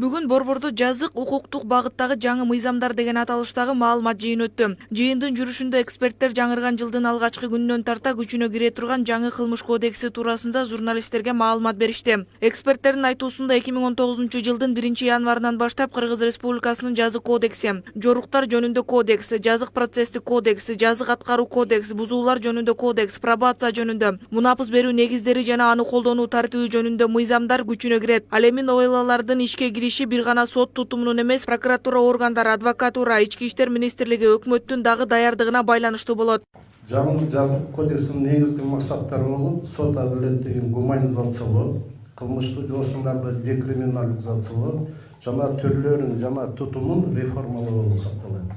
Бүгүн Борбордо жазык укуктук багыттагы жаңы мыйзамдар деген аталыштагы маалымат жыйын өттү. Жыйындын жүрүшүндө эксперттер жаңырган жылдын алгачкы күнүнөн тарта күчүнө кире турган жаңы кылмыш кодекси туурасында журналисттерге маалымат беришти. Эксперттердин айтуусунда 2019 жылдын 1-январынан баштап Кыргыз Республикасынын жазык кодекси, жоруктар жөнүндө кодекс, жазык процесстик кодекс, жазык аткаруу кодекс, бузуулар жөнүндө кодекс, пробация жөнүндө, мунапыс берүү негиздери жана аны колдонуу тартиби жөнүндө мыйзамдар күчүнө кирет. Ал эми новеллалардын ишке кириши бир гана сот тутумунун эмес, прокуратура органдары, адвокатура, ички иштер министрлиги, өкмөттүн дагы даярдыгына байланыштуу болот. Жаңы жазык кодексинин негизги максаттары болуп, сот адилеттигин гуманизациялоо, кылмыштуу жоосуңдарды декриминализациялоо жана түрлөрүн жана тутумун реформалоо болуп саналат.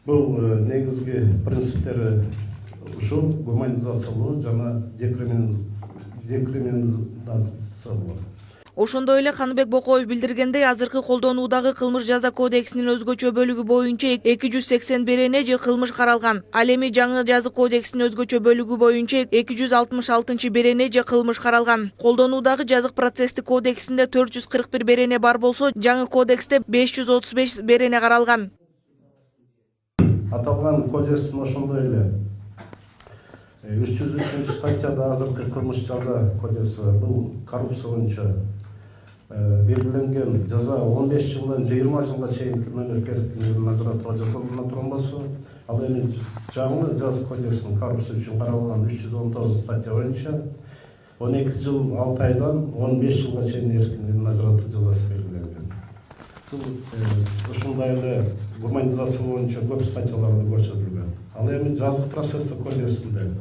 Бул негизги принциптери ушул гуманизациялоо жана декриминализациялоо. Ошондой эле Каныбек Бокоев билдиргендей, азыркы колдонуудагы кылмыш жаза кодексинин өзгөчө бөлүгү боюнча 281 же кылмыш каралган. Ал эми жаңы жаза кодексинин өзгөчө бөлүгү боюнча 266 берене же кылмыш каралган. Колдонуудагы жазык процесстик кодексинде 441 берене бар болсо, жаңы кодексте 535 берене каралган. Аталган кодекстин ошондой эле 303 статьяда азыркы кылмыш жаза кодекси бул коррупция боюнча белгиленген жаза 15 жылдан 20 жылга чейинки мамлекеттик наградага жазалана турган болсо, ал эми жаңы жаза кодексинин коррупция үчүн каралган 319 статья боюнча 12 жыл 6 айдан 15 жылга чейин эркиндик награда жазасы белгиленген. Бул ушундай эле гуманизация боюнча көп статьяларда көрсөтүлгөн. Ал эми жазык процесстик кодексинде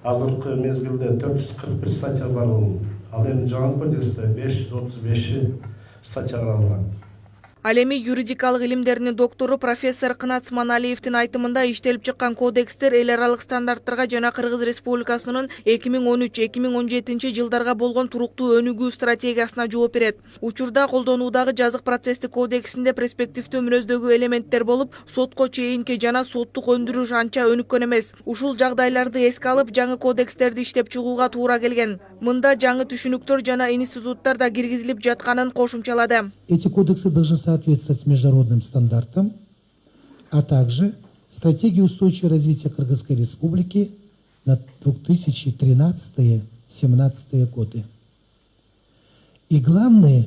азыркы мезгилде 441 статья бар болуп, ал эми жаңы кодексте 535 статья каралган. Ал эми юридикалык илимдеринин доктору профессор Кынат Сманалиевдин айтымында иштелип чыккан кодекстер эл аралык стандарттарга жана Кыргыз Республикасынын 2013-2017 жылдарга болгон туруктуу өнүгүү стратегиясына жооп берет. Учурда колдонуудагы жазык процесстик кодексинде перспективдүү мүнөздөгү элементтер болуп, сотко чейинки жана соттук өндүрүш анча өнүккөн эмес. Ушул жагдайларды эске алып, жаңы кодекстерди иштеп чыгууга туура келген. Мында жаңы түшүнүктөр жана институттар да киргизилип жатканын кошумчалады. Эти кодексы должны соответствовать международным стандартам, а также стратегии устойчивого развития Кыргызской Республики на 2013-2017 годы. И главное,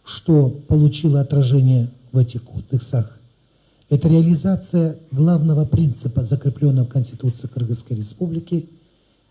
что получило отражение в этих кодексах, это реализация главного принципа, закрепленного в Конституции Кыргызской Республики,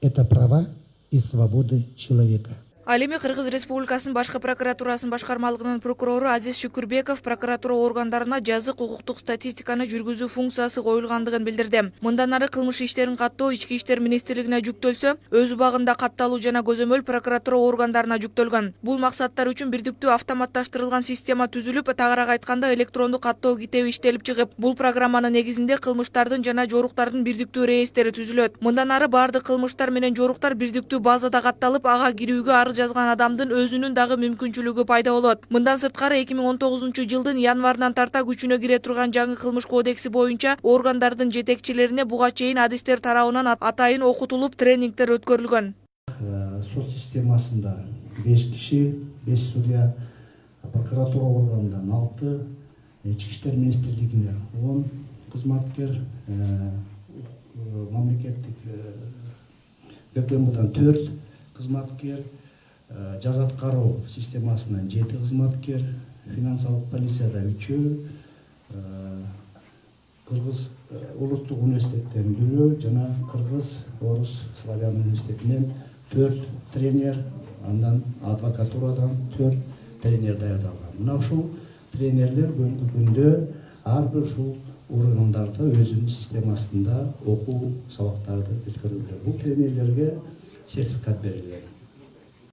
это права и свободы человека. Ал эми Кыргыз Республикасынын башкы прокуратурасынын башкармалыгынын прокурору Азиз Шүкүрбеков прокуратура органдарына жазык укуктук статистиканы жүргүзүү функциясы коюлгандыгын билдирди. Мындан ары кылмыш иштерин каттоо ички иштер министрлигине жүктөлсө, өз убагында катталуу жана көзөмөл прокуратура органдарына жүктөлгөн. Бул максаттар үчүн бирдиктүү автоматташтырылган система түзүлүп, тагыраак айтканда электрондук каттоо китеби иштелип чыгып, бул программанын негизинде кылмыштардын жана жоруктардын бирдиктүү реестри түзүлөт. Мындан ары баардык кылмыштар менен жоруктар бирдиктүү базада катталып, ага кирүүгө арыз жазган адамдын өзүнүн дагы мүмкүнчүлүгү пайда болот. Мындан сырткары 2019 жылдын январынан тарта күчүнө кире турган жаңы кылмыш кодекси боюнча органдардын жетекчилерине буга чейин адистер тарабынан атайын окутулуп, тренингдер өткөрүлгөн. Сот системасында 5 киши, 5 судья, прокуратура органынан 6, ички иштер министрлигине 10 кызматкер, мамлекеттик БКМдан 4 кызматкер, жаза аткаруу системасынан 7 кызматкер, финансылык полицияда 3, Кыргыз улуттук университеттен 1 жана Кыргыз орус славян университетинен 4 тренер, андан адвокатурадан 4 тренер даярдалган. Мына ушул тренерлер бүгүнкү күндө ар бир ушул органдарда өзүнүн системасында окуу сабактарды өткөрүлөт. Бул тренерлерге сертификат берилген.